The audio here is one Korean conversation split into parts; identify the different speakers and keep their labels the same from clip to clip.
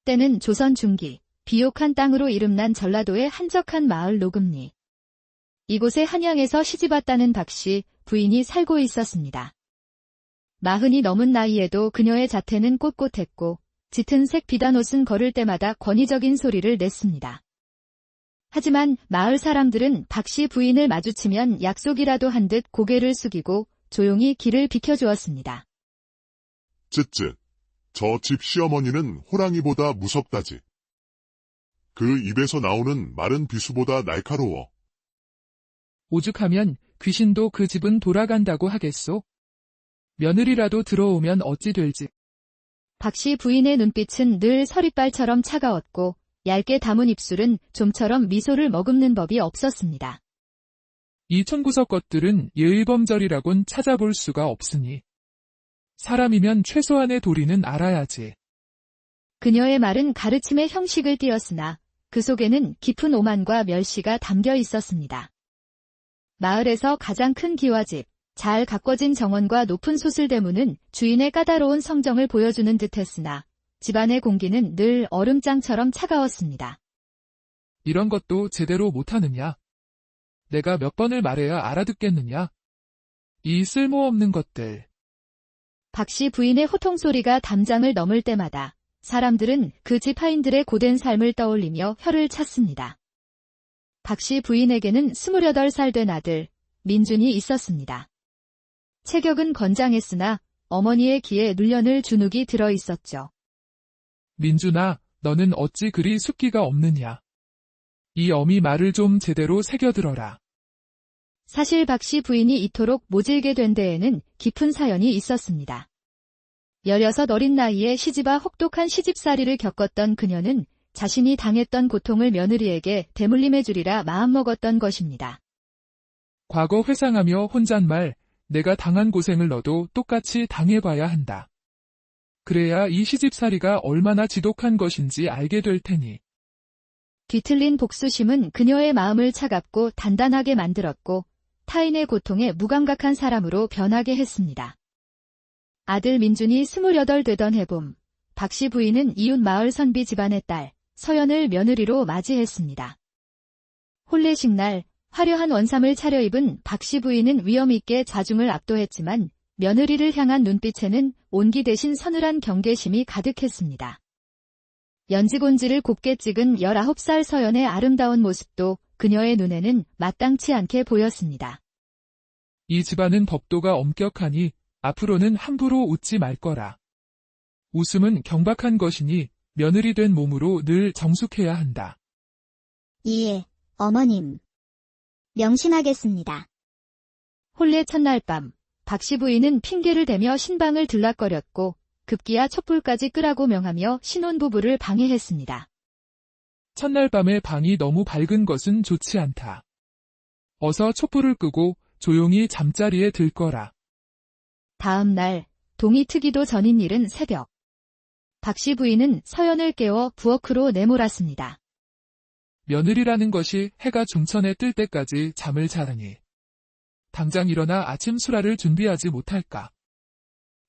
Speaker 1: 때는 조선 중기, 비옥한 땅으로 이름난 전라도의 한적한 마을 노금리. 이곳에 한양에서 시집왔다는 박씨 부인이 살고 있었습니다. 40이 넘은 나이에도 그녀의 자태는 꼿꼿했고 짙은 색 비단 옷은 걸을 때마다 권위적인 소리를 냈습니다. 하지만 마을 사람들은 박씨 부인을 마주치면 약속이라도 한 듯 고개를 숙이고 조용히 길을 비켜주었습니다.
Speaker 2: 쯧쯧, 저 집 시어머니는 호랑이보다 무섭다지. 그 입에서 나오는 마른 비수보다 날카로워.
Speaker 3: 오죽하면 귀신도 그 집은 돌아간다고 하겠소. 며느리라도 들어오면 어찌 될지.
Speaker 1: 박씨 부인의 눈빛은 늘 서리빨처럼 차가웠고 얇게 담은 입술은 좀처럼 미소를 머금는 법이 없었습니다.
Speaker 3: 이 천구석 것들은 예의범절이라곤 찾아볼 수가 없으니 사람이면 최소한의 도리는 알아야지.
Speaker 1: 그녀의 말은 가르침의 형식을 띠었으나 그 속에는 깊은 오만과 멸시가 담겨 있었습니다. 마을에서 가장 큰 기와집, 잘 가꿔진 정원과 높은 소슬대문은 주인의 까다로운 성정을 보여주는 듯했으나 집안의 공기는 늘 얼음장처럼 차가웠습니다.
Speaker 3: 이런 것도 제대로 못하느냐? 내가 몇 번을 말해야 알아듣겠느냐? 이 쓸모없는 것들.
Speaker 1: 박씨 부인의 호통소리가 담장을 넘을 때마다 사람들은 그 집 하인들의 고된 삶을 떠올리며 혀를 찼습니다. 박씨 부인에게는 28살 된 아들, 민준이 있었습니다. 체격은 건장했으나 어머니의 귀에 눌려늘 주눅이 들어 있었죠.
Speaker 3: 민준아, 너는 어찌 그리 숫기가 없느냐? 이 어미 말을 좀 제대로 새겨들어라.
Speaker 1: 사실 박씨 부인이 이토록 모질게 된 데에는 깊은 사연이 있었습니다. 16 어린 나이에 시집와 혹독한 시집살이를 겪었던 그녀는 자신이 당했던 고통을 며느리에게 대물림해 주리라 마음먹었던 것입니다.
Speaker 3: 과거 회상하며 혼잣말, 내가 당한 고생을 너도 똑같이 당해봐야 한다. 그래야 이 시집살이가 얼마나 지독한 것인지 알게 될 테니.
Speaker 1: 뒤틀린 복수심은 그녀의 마음을 차갑고 단단하게 만들었고 타인의 고통에 무감각한 사람으로 변하게 했습니다. 아들 민준이 28 되던 해봄, 박씨 부인은 이웃 마을 선비 집안의 딸, 서연을 며느리로 맞이했습니다. 혼례식 날 화려한 원삼을 차려입은 박씨 부인은 위엄있게 좌중을 압도했지만 며느리를 향한 눈빛에는 온기 대신 서늘한 경계심이 가득했습니다. 연지곤지를 곱게 찍은 19살 서연의 아름다운 모습도 그녀의 눈에는 마땅치 않게 보였습니다.
Speaker 3: 이 집안은 법도가 엄격하니 앞으로는 함부로 웃지 말 거라. 웃음은 경박한 것이니 며느리 된 몸으로 늘 정숙해야 한다.
Speaker 4: 예, 어머님. 명심하겠습니다.
Speaker 1: 혼례 첫날 밤, 박씨 부인은 핑계를 대며 신방을 들락거렸고 급기야 촛불까지 끄라고 명하며 신혼부부를 방해했습니다.
Speaker 3: 첫날 밤에 방이 너무 밝은 것은 좋지 않다. 어서 촛불을 끄고 조용히 잠자리에 들 거라.
Speaker 1: 다음 날, 동이 트기도 전인 일은 새벽. 박씨 부인은 서연을 깨워 부엌으로 내몰았습니다.
Speaker 3: 며느리라는 것이 해가 중천에 뜰 때까지 잠을 자라니. 당장 일어나 아침 수라를 준비하지 못할까.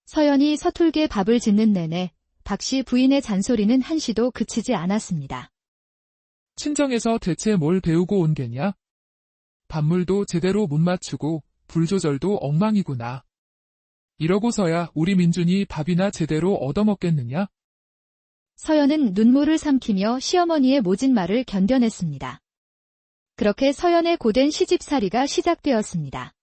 Speaker 1: 서연이 서툴게 밥을 짓는 내내 박씨 부인의 잔소리는 한시도 그치지 않았습니다.
Speaker 3: 친정에서 대체 뭘 배우고 온 게냐? 밥물도 제대로 못 맞추고 불조절도 엉망이구나. 이러고서야 우리 민준이 밥이나 제대로 얻어먹겠느냐?
Speaker 1: 서연은 눈물을 삼키며 시어머니의 모진 말을 견뎌냈습니다. 그렇게 서연의 고된 시집살이가 시작되었습니다.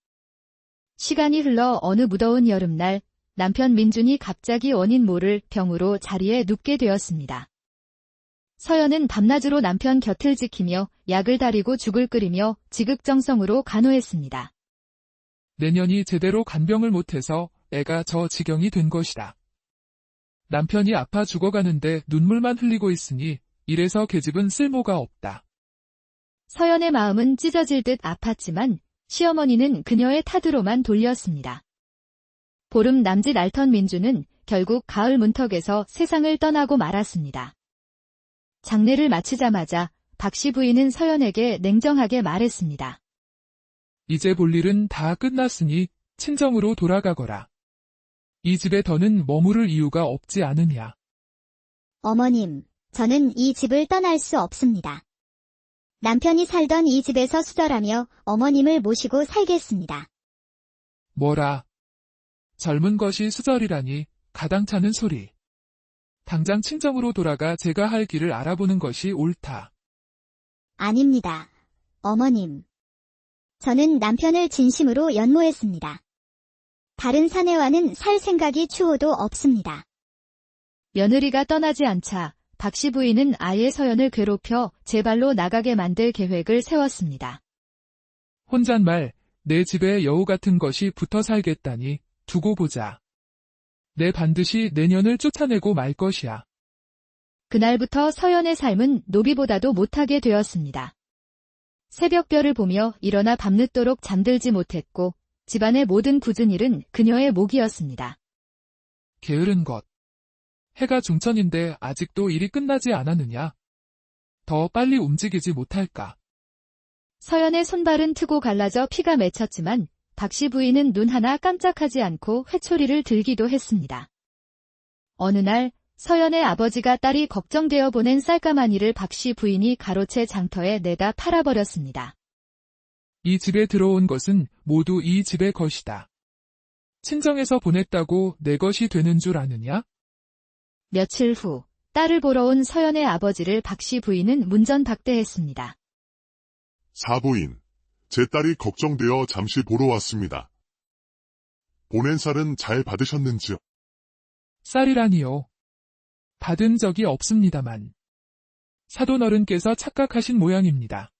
Speaker 1: 시간이 흘러 어느 무더운 여름날 남편 민준이 갑자기 원인 모를 병으로 자리에 눕게 되었습니다. 서연은 밤낮으로 남편 곁을 지키며 약을 다리고 죽을 끓이며 지극정성으로 간호했습니다.
Speaker 3: 내년이 제대로 간병을 못해서 애가 저 지경이 된 것이다. 남편이 아파 죽어가는데 눈물만 흘리고 있으니 이래서 계집은 쓸모가 없다.
Speaker 1: 서연의 마음은 찢어질 듯 아팠지만 시어머니는 그녀의 탓으로만 돌렸습니다. 보름 남짓 앓던 민주는 결국 가을 문턱에서 세상을 떠나고 말았습니다. 장례를 마치자마자 박씨 부인은 서연에게 냉정하게 말했습니다.
Speaker 3: 이제 볼 일은 다 끝났으니 친정으로 돌아가거라. 이 집에 더는 머무를 이유가 없지 않으냐.
Speaker 4: 어머님, 저는 이 집을 떠날 수 없습니다. 남편이 살던 이 집에서 수절하며 어머님을 모시고 살겠습니다.
Speaker 3: 뭐라. 젊은 것이 수절이라니 가당찮은 소리. 당장 친정으로 돌아가 제가 할 길을 알아보는 것이 옳다.
Speaker 4: 아닙니다. 어머님. 저는 남편을 진심으로 연모했습니다. 다른 사내와는 살 생각이 추호도 없습니다.
Speaker 1: 며느리가 떠나지 않자 박씨 부인은 아예 서연을 괴롭혀 제 발로 나가게 만들 계획을 세웠습니다.
Speaker 3: 혼잣말, 내 집에 여우 같은 것이 붙어 살겠다니 두고 보자. 내 반드시 내년을 쫓아내고 말 것이야.
Speaker 1: 그날부터 서연의 삶은 노비보다도 못하게 되었습니다. 새벽별을 보며 일어나 밤늦도록 잠들지 못했고 집안의 모든 굳은 일은 그녀의 몫이었습니다.
Speaker 3: 게으른 것. 해가 중천인데 아직도 일이 끝나지 않았느냐? 더 빨리 움직이지 못할까?
Speaker 1: 서연의 손발은 트고 갈라져 피가 맺혔지만 박씨 부인은 눈 하나 깜짝하지 않고 회초리를 들기도 했습니다. 어느 날 서연의 아버지가 딸이 걱정되어 보낸 쌀가마니를 박씨 부인이 가로채 장터에 내다 팔아버렸습니다.
Speaker 3: 이 집에 들어온 것은 모두 이 집의 것이다. 친정에서 보냈다고 내 것이 되는 줄 아느냐?
Speaker 1: 며칠 후 딸을 보러 온 서연의 아버지를 박씨 부인은 문전박대했습니다.
Speaker 2: 사부인, 제 딸이 걱정되어 잠시 보러 왔습니다. 보낸 쌀은 잘 받으셨는지요?
Speaker 3: 쌀이라니요. 받은 적이 없습니다만. 사돈 어른께서 착각하신 모양입니다.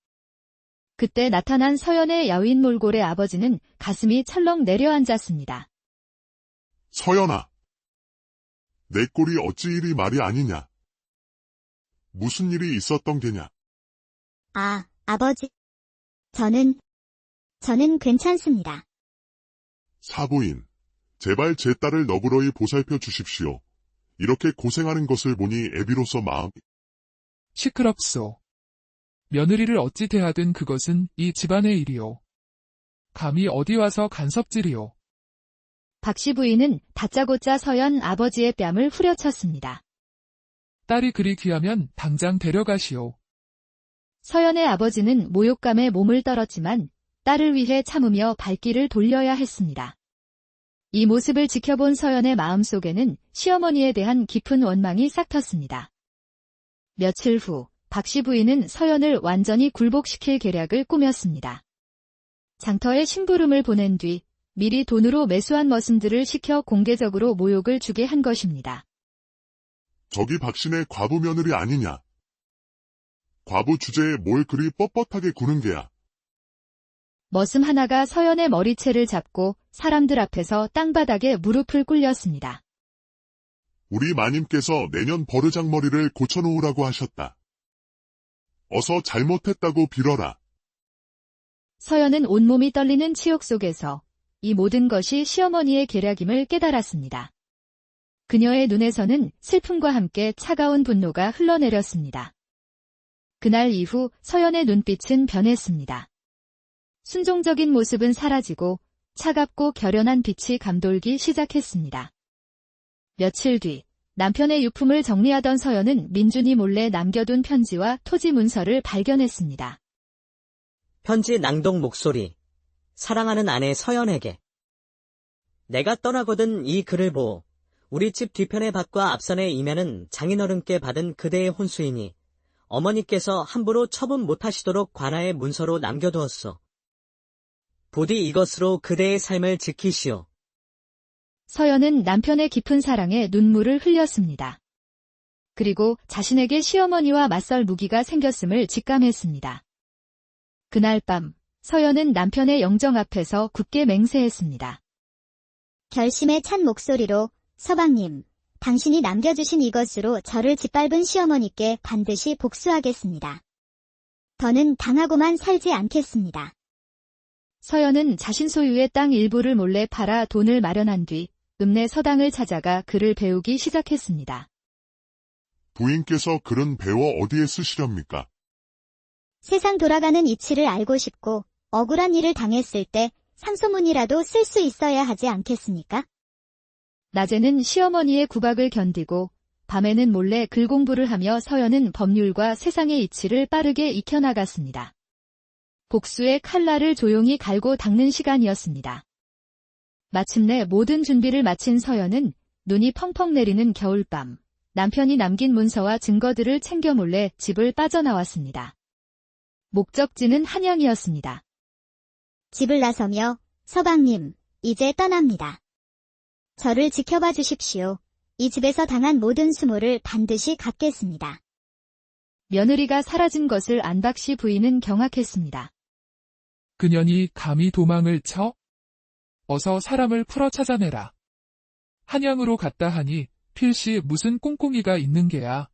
Speaker 1: 그때 나타난 서연의 야윈 몰골의 아버지는 가슴이 철렁 내려앉았습니다.
Speaker 2: 서연아, 내 꼴이 어찌 이리 말이 아니냐? 무슨 일이 있었던 게냐?
Speaker 4: 아, 아버지. 저는 괜찮습니다.
Speaker 2: 사부인, 제발 제 딸을 너그러이 보살펴 주십시오. 이렇게 고생하는 것을 보니 애비로서 마음이...
Speaker 3: 시끄럽소. 며느리를 어찌 대하든 그것은 이 집안의 일이오. 감히 어디 와서 간섭질이오.
Speaker 1: 박씨 부인은 다짜고짜 서연 아버지의 뺨을 후려쳤습니다.
Speaker 3: 딸이 그리 귀하면 당장 데려가시오.
Speaker 1: 서연의 아버지는 모욕감에 몸을 떨었지만 딸을 위해 참으며 발길을 돌려야 했습니다. 이 모습을 지켜본 서연의 마음속에는 시어머니에 대한 깊은 원망이 싹텄습니다. 며칠 후 박씨 부인은 서연을 완전히 굴복시킬 계략을 꾸몄습니다. 장터에 심부름을 보낸 뒤 미리 돈으로 매수한 머슴들을 시켜 공개적으로 모욕을 주게 한 것입니다.
Speaker 2: 저기 박신의 과부 며느리 아니냐? 과부 주제에 뭘 그리 뻣뻣하게 구는 게야?
Speaker 1: 머슴 하나가 서연의 머리채를 잡고 사람들 앞에서 땅바닥에 무릎을 꿇렸습니다.
Speaker 2: 우리 마님께서 내년 버르장머리를 고쳐놓으라고 하셨다. 어서 잘못했다고 빌어라.
Speaker 1: 서연은 온몸이 떨리는 치욕 속에서 이 모든 것이 시어머니의 계략임을 깨달았습니다. 그녀의 눈에서는 슬픔과 함께 차가운 분노가 흘러내렸습니다. 그날 이후 서연의 눈빛은 변했습니다. 순종적인 모습은 사라지고 차갑고 결연한 빛이 감돌기 시작했습니다. 며칠 뒤 남편의 유품을 정리하던 서연은 민준이 몰래 남겨둔 편지와 토지 문서를 발견했습니다.
Speaker 5: 편지 낭독 목소리. 사랑하는 아내 서연에게. 내가 떠나거든 이 글을 보오. 우리 집 뒤편의 밭과 앞선의 이면은 장인어른께 받은 그대의 혼수이니 어머니께서 함부로 처분 못하시도록 관하의 문서로 남겨두었소. 부디 이것으로 그대의 삶을 지키시오.
Speaker 1: 서연은 남편의 깊은 사랑에 눈물을 흘렸습니다. 그리고 자신에게 시어머니와 맞설 무기가 생겼음을 직감했습니다. 그날 밤 서연은 남편의 영정 앞에서 굳게 맹세했습니다.
Speaker 4: 결심에 찬 목소리로 서방님, 당신이 남겨주신 이것으로 저를 짓밟은 시어머니께 반드시 복수하겠습니다. 더는 당하고만 살지 않겠습니다.
Speaker 1: 서연은 자신 소유의 땅 일부를 몰래 팔아 돈을 마련한 뒤 읍내 서당을 찾아가 글을 배우기 시작했습니다.
Speaker 2: 부인께서 글은 배워 어디에 쓰시렵니까?
Speaker 4: 세상 돌아가는 이치를 알고 싶고 억울한 일을 당했을 때 상소문이라도 쓸 수 있어야 하지 않겠습니까?
Speaker 1: 낮에는 시어머니의 구박을 견디고 밤에는 몰래 글 공부를 하며 서연은 법률과 세상의 이치를 빠르게 익혀나갔습니다. 복수의 칼날을 조용히 갈고 닦는 시간이었습니다. 마침내 모든 준비를 마친 서연은 눈이 펑펑 내리는 겨울밤, 남편이 남긴 문서와 증거들을 챙겨 몰래 집을 빠져나왔습니다. 목적지는 한양이었습니다.
Speaker 4: 집을 나서며 서방님, 이제 떠납니다. 저를 지켜봐 주십시오. 이 집에서 당한 모든 수모를 반드시 갚겠습니다.
Speaker 1: 며느리가 사라진 것을 안 박씨 부인은 경악했습니다.
Speaker 3: 그년이 감히 도망을 쳐? 어서 사람을 풀어 찾아내라. 한양으로 갔다 하니 필시 무슨 꿍꿍이가 있는 게야.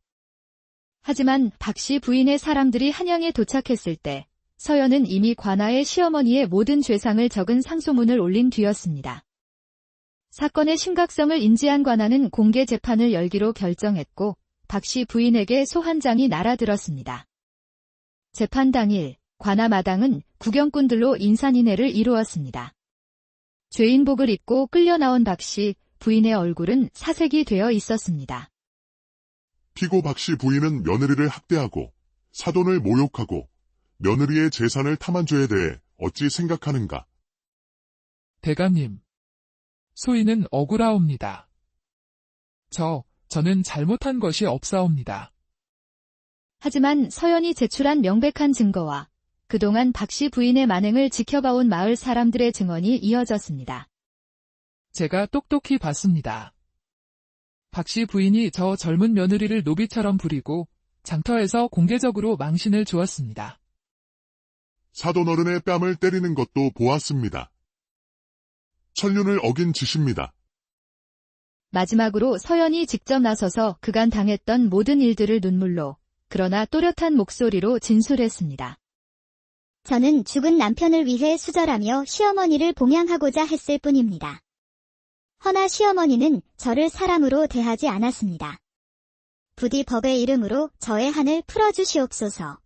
Speaker 1: 하지만 박씨 부인의 사람들이 한양에 도착했을 때 서연은 이미 관아의 시어머니의 모든 죄상을 적은 상소문을 올린 뒤였습니다. 사건의 심각성을 인지한 관아는 공개 재판을 열기로 결정했고 박씨 부인에게 소환장이 날아들었습니다. 재판 당일 관아 마당은 구경꾼들로 인산인해를 이루었습니다. 죄인복을 입고 끌려 나온 박씨 부인의 얼굴은 사색이 되어 있었습니다.
Speaker 2: 피고 박씨 부인은 며느리를 학대하고 사돈을 모욕하고 며느리의 재산을 탐한 죄에 대해 어찌 생각하는가?
Speaker 3: 대감님, 소인은 억울하옵니다. 저는 잘못한 것이 없사옵니다.
Speaker 1: 하지만 서연이 제출한 명백한 증거와 그동안 박씨 부인의 만행을 지켜봐온 마을 사람들의 증언이 이어졌습니다.
Speaker 3: 제가 똑똑히 봤습니다. 박씨 부인이 저 젊은 며느리를 노비처럼 부리고 장터에서 공개적으로 망신을 주었습니다.
Speaker 2: 사돈 어른의 뺨을 때리는 것도 보았습니다. 천륜을 어긴 짓입니다.
Speaker 1: 마지막으로 서연이 직접 나서서 그간 당했던 모든 일들을 눈물로 그러나 또렷한 목소리로 진술했습니다.
Speaker 4: 저는 죽은 남편을 위해 수절하며 시어머니를 봉양하고자 했을 뿐입니다. 허나 시어머니는 저를 사람으로 대하지 않았습니다. 부디 법의 이름으로 저의 한을 풀어주시옵소서.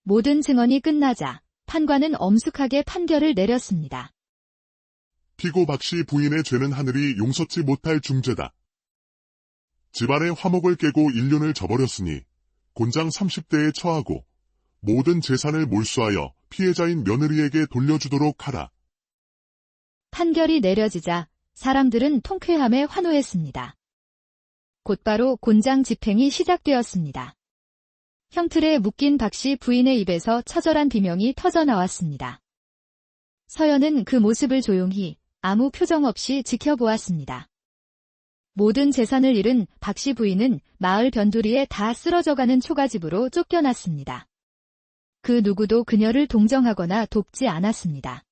Speaker 1: 모든 증언이 끝나자 판관은 엄숙하게 판결을 내렸습니다.
Speaker 2: 피고 박씨 부인의 죄는 하늘이 용서치 못할 중죄다. 집안의 화목을 깨고 인륜을 저버렸으니 곤장 30대에 처하고 모든 재산을 몰수하여 피해자인 며느리에게 돌려주도록 하라.
Speaker 1: 판결이 내려지자 사람들은 통쾌함에 환호했습니다. 곧바로 곤장 집행이 시작되었습니다. 형틀에 묶인 박씨 부인의 입에서 처절한 비명이 터져나왔습니다. 서연은 그 모습을 조용히 아무 표정 없이 지켜보았습니다. 모든 재산을 잃은 박씨 부인은 마을 변두리에 다 쓰러져가는 초가집으로 쫓겨났습니다. 그 누구도 그녀를 동정하거나 돕지 않았습니다.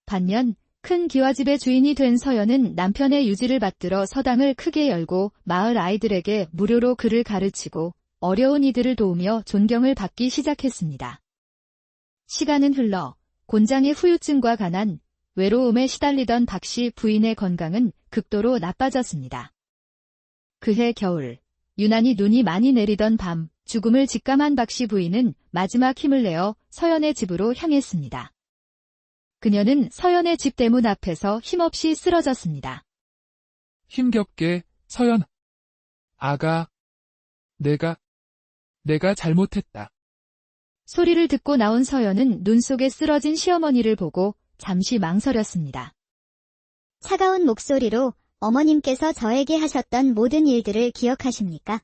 Speaker 1: 반면 큰 기와집의 주인이 된 서연은 남편의 유지를 받들어 서당을 크게 열고 마을 아이들에게 무료로 글을 가르치고 어려운 이들을 도우며 존경을 받기 시작했습니다. 시간은 흘러 곤장의 후유증과 가난, 외로움에 시달리던 박씨 부인의 건강은 극도로 나빠졌습니다. 그해 겨울, 유난히 눈이 많이 내리던 밤, 죽음을 직감한 박씨 부인은 마지막 힘을 내어 서연의 집으로 향했습니다. 그녀는 서연의 집 대문 앞에서 힘없이 쓰러졌습니다.
Speaker 3: 힘겹게, 서연. 아가, 내가 잘못했다.
Speaker 1: 소리를 듣고 나온 서연은 눈 속에 쓰러진 시어머니를 보고 잠시 망설였습니다.
Speaker 4: 차가운 목소리로 어머님께서 저에게 하셨던 모든 일들을 기억하십니까?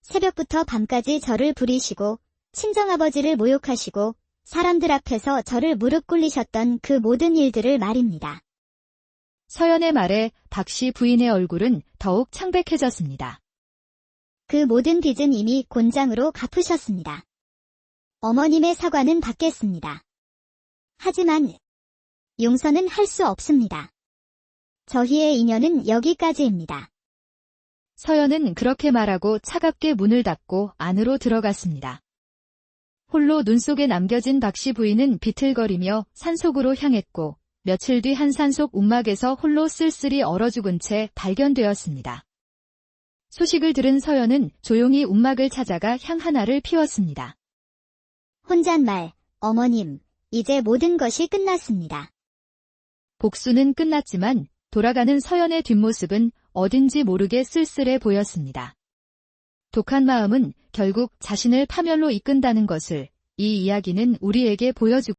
Speaker 4: 새벽부터 밤까지 저를 부리시고 친정아버지를 모욕하시고 사람들 앞에서 저를 무릎 꿇리셨던 그 모든 일들을 말입니다.
Speaker 1: 서연의 말에 박씨 부인의 얼굴은 더욱 창백해졌습니다.
Speaker 4: 그 모든 빚은 이미 곤장으로 갚으셨습니다. 어머님의 사과는 받겠습니다. 하지만 용서는 할 수 없습니다. 저희의 인연은 여기까지입니다.
Speaker 1: 서연은 그렇게 말하고 차갑게 문을 닫고 안으로 들어갔습니다. 홀로 눈 속에 남겨진 박씨 부인은 비틀거리며 산속으로 향했고 며칠 뒤 한 산속 움막에서 홀로 쓸쓸히 얼어 죽은 채 발견되었습니다. 소식을 들은 서연은 조용히 움막을 찾아가 향 하나를 피웠습니다.
Speaker 4: 혼잣말, 어머님, 이제 모든 것이 끝났습니다.
Speaker 1: 복수는 끝났지만 돌아가는 서연의 뒷모습은 어딘지 모르게 쓸쓸해 보였습니다. 독한 마음은 결국 자신을 파멸로 이끈다는 것을 이 이야기는 우리에게 보여주고